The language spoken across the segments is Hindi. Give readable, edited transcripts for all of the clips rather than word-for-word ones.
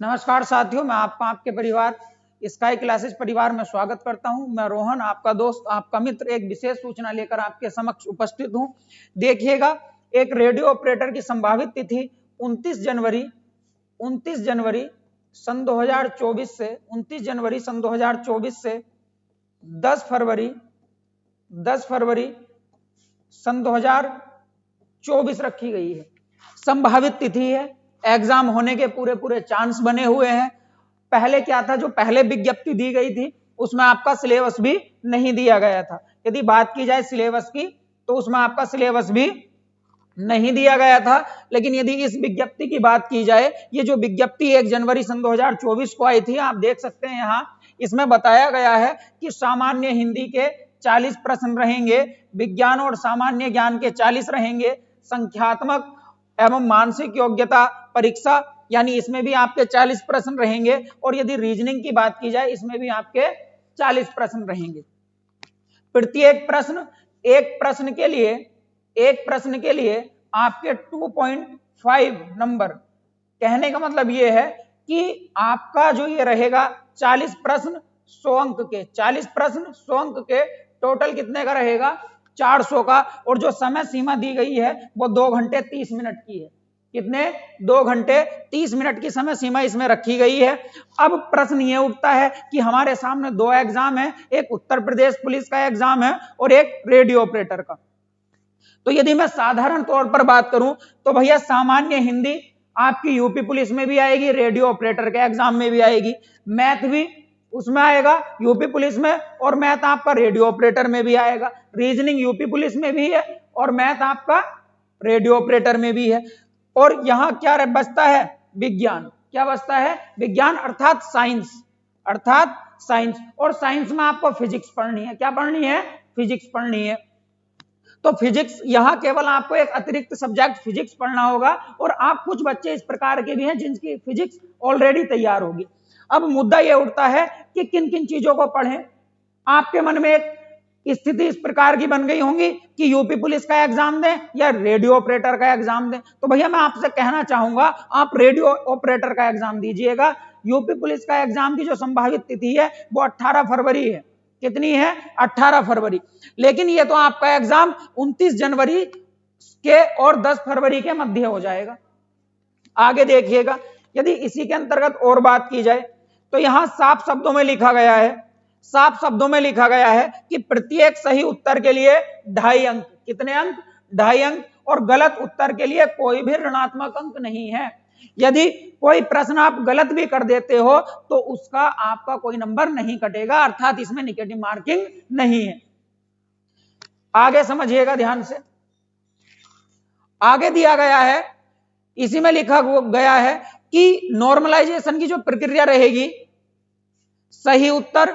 नमस्कार साथियों, मैं आपका आपके परिवार स्काई क्लासेस परिवार में स्वागत करता हूं। मैं रोहन, आपका दोस्त, आपका मित्र, एक विशेष सूचना लेकर आपके समक्ष उपस्थित हूं। देखिएगा, एक रेडियो ऑपरेटर की संभावित तिथि 29 जनवरी सन 2024 से 29 जनवरी सन 2024 से 10 फरवरी सन 2024 रखी गई है। संभावित तिथि है, एग्जाम होने के पूरे चांस बने हुए हैं। पहले क्या था, जो पहले विज्ञप्ति दी गई थी उसमें आपका सिलेबस भी नहीं दिया गया था। यदि बात की जाए सिलेबस की तो उसमें आपका सिलेबस भी नहीं दिया गया था। लेकिन यदि इस विज्ञप्ति की बात की जाए, ये जो विज्ञप्ति 1 जनवरी सन 2024 को आई थी, आप देख सकते हैं यहाँ इसमें बताया गया है कि सामान्य हिंदी के 40 प्रश्न रहेंगे, विज्ञान और सामान्य ज्ञान के 40 रहेंगे, संख्यात्मक एवं मानसिक योग्यता परीक्षा यानी इसमें भी आपके 40 प्रश्न रहेंगे, और यदि रीजनिंग की बात की जाए इसमें भी आपके 40 प्रश्न रहेंगे। प्रत्येक प्रश्न एक प्रश्न के लिए आपके 2.5 नंबर। कहने का मतलब यह है कि आपका जो ये रहेगा 40 प्रश्न 100 अंक के, 40 प्रश्न 100 अंक के, टोटल कितने का रहेगा 400 का। और जो समय सीमा दी गई है वो 2 घंटे 30 मिनट की है। कितने? 2 घंटे 30 मिनट की समय सीमा इसमें रखी गई है। अब प्रश्न ये उठता है कि हमारे सामने 2 एग्जाम है, एक उत्तर प्रदेश पुलिस का एग्जाम है और एक रेडियो ऑपरेटर का। तो यदि मैं साधारण तौर पर बात करूं तो भैया सामान्य हिंदी आपकी यूपी पुलिस में भी आएगी, रेडियो ऑपरेटर के एग्जाम में भी आएगी, मैथ भी उसमें आएगा यूपी पुलिस में, और मैथ आपका रेडियो ऑपरेटर में भी आएगा। रीजनिंग यूपी पुलिस में भी है और मैथ आपका रेडियो ऑपरेटर में भी है। और यहां क्या बचता है? विज्ञान। क्या बचता है? विज्ञान अर्थात साइंस। और साइंस में आपको फिजिक्स पढ़नी है। क्या पढ़नी है? फिजिक्स पढ़नी है। तो फिजिक्स यहां केवल आपको एक अतिरिक्त सब्जेक्ट फिजिक्स पढ़ना होगा, और आप कुछ बच्चे इस प्रकार के भी हैं जिनकी फिजिक्स ऑलरेडी तैयार होगी। अब मुद्दा यह उठता है कि किन किन चीजों को पढ़ें। आपके मन में एक स्थिति इस प्रकार की बन गई होंगी कि यूपी पुलिस का एग्जाम दें या रेडियो ऑपरेटर का एग्जाम दें। तो भैया मैं आपसे कहना चाहूंगा, आप रेडियो ऑपरेटर का एग्जाम दीजिएगा। यूपी पुलिस का एग्जाम की जो संभावित तिथि है वो 18 फरवरी है। कितनी है? 18 फरवरी। लेकिन ये तो आपका एग्जाम 29 जनवरी के और 10 फरवरी के मध्य हो जाएगा। आगे देखिएगा, यदि इसी के अंतर्गत और बात की जाए तो यहां साफ शब्दों में लिखा गया है कि प्रत्येक सही उत्तर के लिए 2.5 अंक। कितने अंक? 2.5 अंक। और गलत उत्तर के लिए कोई भी ऋणात्मक अंक नहीं है। यदि कोई प्रश्न आप गलत भी कर देते हो तो उसका आपका कोई नंबर नहीं कटेगा, अर्थात इसमें नेगेटिव मार्किंग नहीं है। आगे समझिएगा ध्यान से। आगे दिया गया है, इसी में लिखा गया है कि नॉर्मलाइजेशन की जो प्रक्रिया रहेगी, सही उत्तर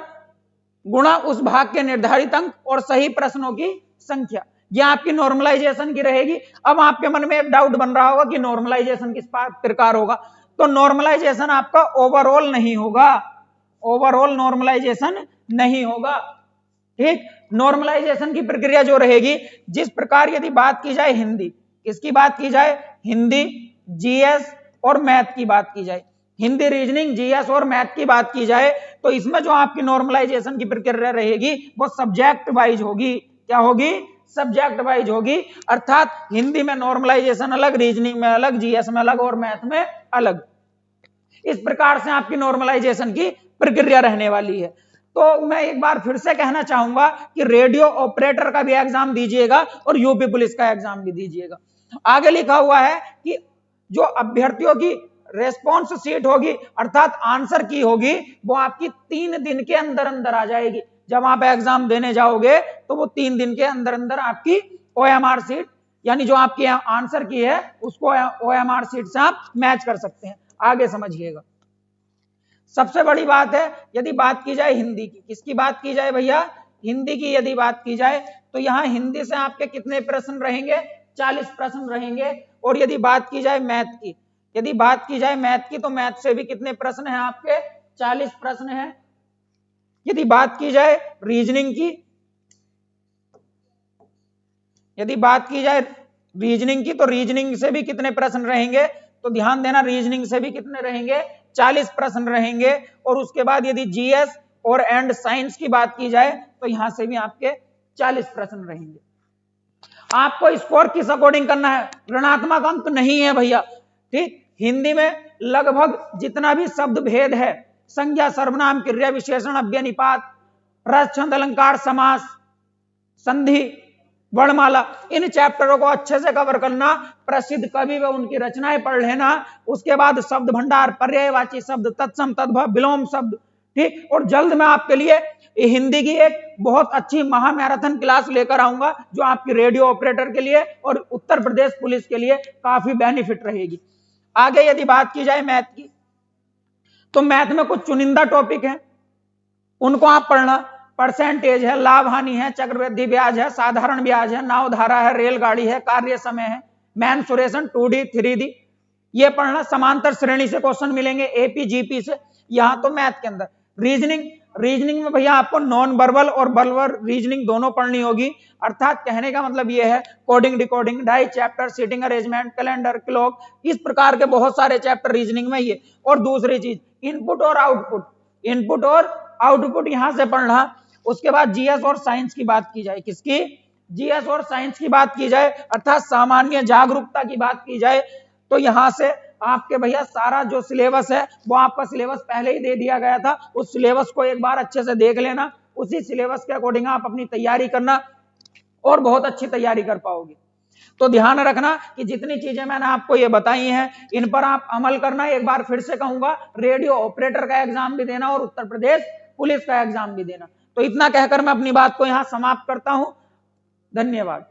गुणा उस भाग के निर्धारित अंक और सही प्रश्नों की संख्या, यह आपकी नॉर्मलाइजेशन की रहेगी। अब आपके मन में एक डाउट बन रहा होगा कि नॉर्मलाइजेशन किस प्रकार होगा। तो नॉर्मलाइजेशन आपका ओवरऑल नहीं होगा, ओवरऑल नॉर्मलाइजेशन नहीं होगा। ठीक, नॉर्मलाइजेशन की प्रक्रिया जो रहेगी, जिस प्रकार यदि बात की जाए हिंदी, किसकी बात की जाए? हिंदी, जीएस और मैथ की बात की जाए, हिंदी, रीजनिंग, जीएस और मैथ की बात की जाए, तो इसमें जो आपकी नॉर्मलाइजेशन की प्रक्रिया रहेगी वो सब्जेक्ट वाइज होगी। क्या होगी? सब्जेक्ट वाइज होगी। अर्थात हिंदी में नॉर्मलाइजेशन अलग, रीजनिंग में अलग, जीएस में अलग और मैथ में अलग। इस प्रकार से आपकी नॉर्मलाइजेशन की प्रक्रिया रहने वाली है। तो मैं एक बार फिर से कहना चाहूंगा कि रेडियो ऑपरेटर का भी एग्जाम दीजिएगा और यूपी पुलिस का एग्जाम भी दीजिएगा। आगे लिखा हुआ है कि जो अभ्यर्थियों की रेस्पॉन्स शीट होगी, अर्थात आंसर की होगी, वो आपकी 3 दिन के अंदर अंदर आ जाएगी। जब आप एग्जाम देने जाओगे तो वो 3 दिन के अंदर अंदर आपकी ओएमआर शीट, यानी जो आपकी आंसर की है उसको ओएमआर शीट से आप मैच कर सकते हैं। आगे समझिएगा, सबसे बड़ी बात है, यदि बात की जाए हिंदी की, किसकी बात की जाए भैया? हिंदी की यदि बात की जाए तो यहां हिंदी से आपके कितने प्रश्न रहेंगे? 40 प्रश्न रहेंगे। और यदि बात की जाए मैथ की, तो मैथ से भी कितने प्रश्न हैं आपके? 40 प्रश्न हैं। यदि बात की जाए रीजनिंग की, तो रीजनिंग से भी कितने प्रश्न रहेंगे? तो ध्यान देना, रीजनिंग से भी कितने रहेंगे? 40 प्रश्न रहेंगे। और उसके बाद यदि जीएस और एंड साइंस की बात की जाए तो यहां से भी आपके 40 प्रश्न रहेंगे। आपको स्कोर किस अकॉर्डिंग करना है, ऋणात्मक अंक नहीं है भैया। ठीक, हिंदी में लगभग जितना भी शब्द भेद है, संज्ञा, सर्वनाम, क्रिया विशेषण, अव्यय निपात, रस, छंद, अलंकार, समास, संधि, वर्णमाला, इन चैप्टरों को अच्छे से कवर करना। प्रसिद्ध कवि व उनकी रचनाएं पढ़ लेना। उसके बाद शब्द भंडार, पर्यायवाची शब्द, तत्सम, तद्भव, विलोम शब्द। ठीक, और जल्द मैं आपके लिए हिंदी की एक बहुत अच्छी महामैराथन क्लास लेकर आऊंगा जो आपकी रेडियो ऑपरेटर के लिए और उत्तर प्रदेश पुलिस के लिए काफी बेनिफिट रहेगी। आगे यदि बात की जाए मैथ की, तो मैथ में कुछ चुनिंदा टॉपिक हैं, उनको आप पढ़ना। परसेंटेज है, लाभ हानि है, चक्रवृद्धि ब्याज है, साधारण ब्याज है, नाव धारा है, रेलगाड़ी है, कार्य समय है, मेंसुरेशन 2D 3D, ये पढ़ना। समांतर श्रेणी से क्वेश्चन मिलेंगे, एपी जीपी से। यहां तो मैथ के अंदर रीजनिंग में भैया आपको नॉन वर्बल और वर्बल रीजनिंग दोनों पढ़नी होगी। अर्थात कहने का मतलब यह है, कोडिंग, डिकोडिंग, ढाई chapter, seating arrangement, calendar, clock, इस प्रकार के बहुत सारे चैप्टर रीजनिंग में ये। और दूसरी चीज इनपुट और आउटपुट यहां से पढ़ना। उसके बाद जीएस और साइंस की बात की जाए, किसकी, जीएस और साइंस की बात की जाए, अर्थात सामान्य जागरूकता की बात की जाए, तो यहां से आपके भैया सारा जो सिलेबस है वो आपका सिलेबस पहले ही दे दिया गया था। उस सिलेबस को एक बार अच्छे से देख लेना, उसी सिलेबस के अकॉर्डिंग आप अपनी तैयारी करना और बहुत अच्छी तैयारी कर पाओगे। तो ध्यान रखना कि जितनी चीजें मैंने आपको ये बताई हैं इन पर आप अमल करना। एक बार फिर से कहूंगा, रेडियो ऑपरेटर का एग्जाम भी देना और उत्तर प्रदेश पुलिस का एग्जाम भी देना। तो इतना कहकर मैं अपनी बात को यहां समाप्त करता हूं। धन्यवाद।